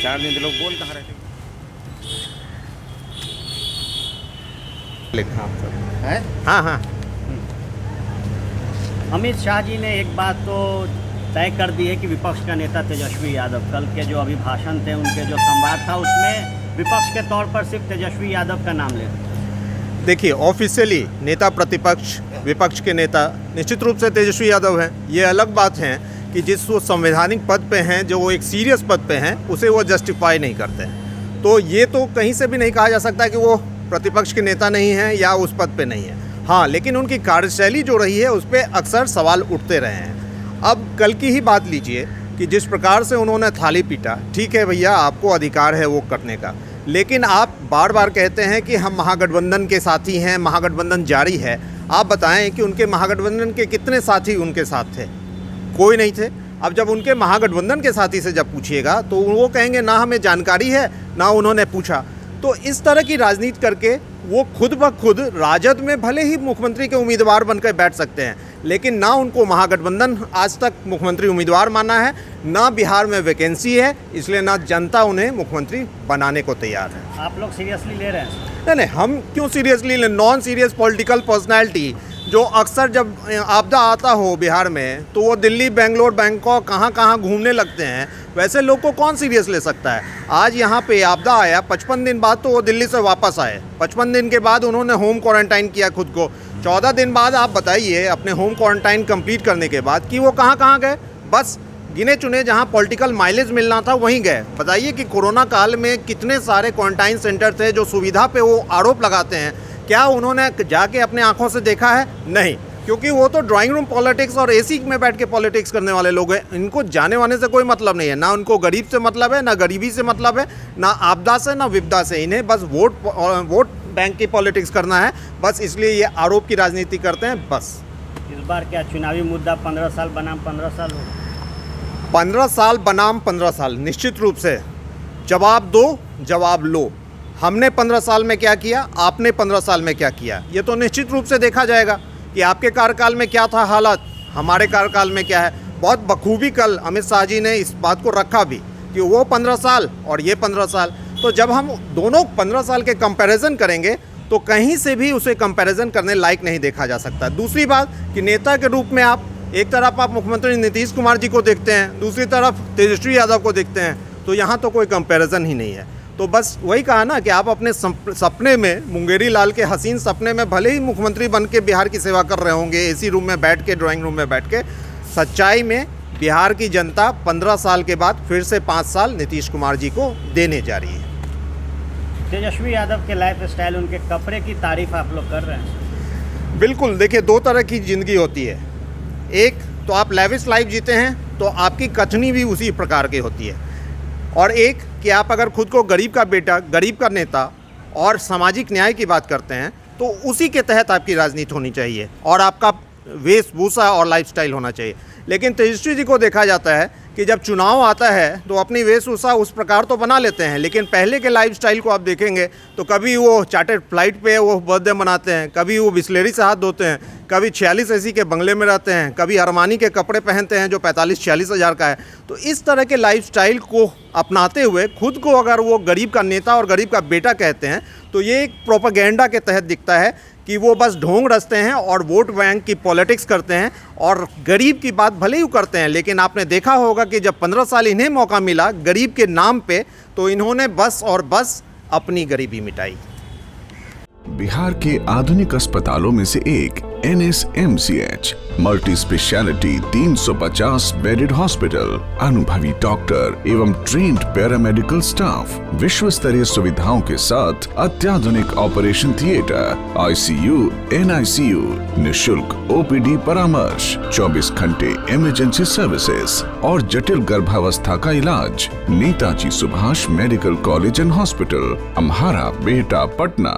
4 दिन लोग बोल कहाँ रहे थे? है? हाँ हाँ। अमित शाह जी ने एक बात तो तय कर दी है कि विपक्ष का नेता तेजस्वी यादव, कल के जो अभिभाषण थे, उनके जो संवाद था, उसमें विपक्ष के तौर पर सिर्फ तेजस्वी यादव का नाम ले रहे थे। देखिए, ऑफिशियली नेता प्रतिपक्ष, विपक्ष के नेता निश्चित रूप से तेजस्वी यादव हैं। ये अलग बात है कि जिस वो संवैधानिक पद पे हैं, जो वो एक सीरियस पद पे हैं, उसे वो जस्टिफाई नहीं करते हैं। तो ये तो कहीं से भी नहीं कहा जा सकता कि वो प्रतिपक्ष के नेता नहीं हैं या उस पद पे नहीं है। हाँ, लेकिन उनकी कार्यशैली जो रही है उस पर अक्सर सवाल उठते रहे हैं। अब कल की ही बात लीजिए कि जिस प्रकार से उन्होंने थाली पीटा, ठीक है भैया, आपको अधिकार है वो करने का, लेकिन आप बार बार कहते हैं कि हम महागठबंधन के साथी हैं, महागठबंधन जारी है। आप बताएं कि उनके महागठबंधन के कितने साथी उनके साथ थे? कोई नहीं थे। अब जब उनके महागठबंधन के साथी से जब पूछिएगा तो वो कहेंगे ना हमें जानकारी है, ना उन्होंने पूछा। तो इस तरह की राजनीति करके वो खुद ब खुद राजद में भले ही मुख्यमंत्री के उम्मीदवार बनकर बैठ सकते हैं, लेकिन ना उनको महागठबंधन आज तक मुख्यमंत्री उम्मीदवार माना है, ना बिहार में वैकेंसी है, इसलिए ना जनता उन्हें मुख्यमंत्री बनाने को तैयार है। आप लोग सीरियसली ले रहे हैं? नहीं, हम क्यों सीरियसली ले? नॉन सीरियस पॉलिटिकल पर्सनैलिटी जो अक्सर जब आपदा आता हो बिहार में तो वो दिल्ली, बेंगलोर, बैंकॉक कहाँ कहाँ घूमने लगते हैं, वैसे लोग को कौन सीरियस ले सकता है? आज यहाँ पे आपदा आया, 55 दिन बाद तो वो दिल्ली से वापस आए। 55 दिन के बाद उन्होंने होम क्वारंटाइन किया खुद को। 14 दिन बाद आप बताइए अपने होम क्वारंटाइन कंप्लीट करने के बाद कि वो कहाँ कहाँ गए? बस गिने चुने जहाँ पॉलिटिकल माइलेज मिलना था वहीं गए। बताइए कि कोरोना काल में कितने सारे क्वारंटाइन सेंटर थे जो सुविधा पे वो आरोप लगाते हैं, क्या उन्होंने जाके अपने आंखों से देखा है? नहीं, क्योंकि वो तो ड्राइंग रूम पॉलिटिक्स और एसी में बैठ के पॉलिटिक्स करने वाले लोग हैं। इनको जाने वाने से कोई मतलब नहीं है, ना उनको गरीब से मतलब है, ना गरीबी से मतलब है, ना आपदा से, ना विपदा से। इन्हें बस वोट बैंक की पॉलिटिक्स करना है, बस इसलिए ये आरोप की राजनीति करते हैं। बस इस बार क्या चुनावी मुद्दा 15 साल बनाम 15 साल हो? 15 साल बनाम 15 साल, निश्चित रूप से जवाब दो, जवाब लो। हमने 15 साल में क्या किया, आपने 15 साल में क्या किया, ये तो निश्चित रूप से देखा जाएगा कि आपके कार्यकाल में क्या था हालात, हमारे कार्यकाल में क्या है। बहुत बखूबी कल अमित शाह जी ने इस बात को रखा भी कि वो 15 साल और ये 15 साल, तो जब हम दोनों 15 साल के कंपैरिजन करेंगे तो कहीं से भी उसे कंपैरिजन करने लायक नहीं देखा जा सकता। दूसरी बात कि नेता के रूप में आप एक तरफ आप मुख्यमंत्री नीतीश कुमार जी को देखते हैं, दूसरी तरफ तेजस्वी यादव को देखते हैं, तो यहाँ तो कोई कंपैरिजन ही नहीं है। तो बस वही कहा ना कि आप अपने सपने में, मुंगेरी लाल के हसीन सपने में भले ही मुख्यमंत्री बन के बिहार की सेवा कर रहे होंगे, एसी रूम में बैठ के, ड्राइंग रूम में बैठ के, सच्चाई में बिहार की जनता 15 साल के बाद फिर से 5 साल नीतीश कुमार जी को देने जा रही है। तेजस्वी यादव के लाइफ स्टाइल, उनके कपड़े की तारीफ आप लोग कर रहे हैं? बिल्कुल, देखिए, 2 तरह की ज़िंदगी होती है। एक तो आप लैविश लाइफ जीते हैं तो आपकी कथनी भी उसी प्रकार की होती है, और एक कि आप अगर खुद को गरीब का बेटा, गरीब का नेता और सामाजिक न्याय की बात करते हैं तो उसी के तहत आपकी राजनीति होनी चाहिए और आपका वेशभूषा और लाइफस्टाइल होना चाहिए। लेकिन तेजस्वी जी को देखा जाता है कि जब चुनाव आता है तो अपनी वेशभूषा उस प्रकार तो बना लेते हैं, लेकिन पहले के लाइफस्टाइल को आप देखेंगे तो कभी वो चार्टर्ड फ्लाइट पे वो बर्थडे मनाते हैं, कभी वो बिस्लेरी से हाथ धोते हैं, कभी 46 एसी के बंगले में रहते हैं, कभी अरमानी के कपड़े पहनते हैं जो 45-46 हज़ार का है। तो इस तरह के लाइफस्टाइल को अपनाते हुए खुद को अगर वो गरीब का नेता और गरीब का बेटा कहते हैं तो ये एक प्रोपेगेंडा के तहत दिखता है कि वो बस ढोंग रचते हैं और वोट बैंक की पॉलिटिक्स करते हैं और गरीब की बात भले ही करते हैं। लेकिन आपने देखा होगा कि जब 15 साल इन्हें मौका मिला गरीब के नाम पे, तो इन्होंने बस और बस अपनी गरीबी मिटाई। बिहार के आधुनिक अस्पतालों में से एक NSMCH multi speciality 350 bedded hospital, अनुभवी डॉक्टर एवं ट्रेन्ड पैरामेडिकल स्टाफ, विश्व स्तरीय सुविधाओं के साथ अत्याधुनिक ऑपरेशन थिएटर, ICU, NICU, निशुल्क OPD परामर्श, 24 घंटे इमरजेंसी सर्विसेज और जटिल गर्भावस्था का इलाज। Netaji Subhash medical college and hospital, Amhara, Bihta, Patna.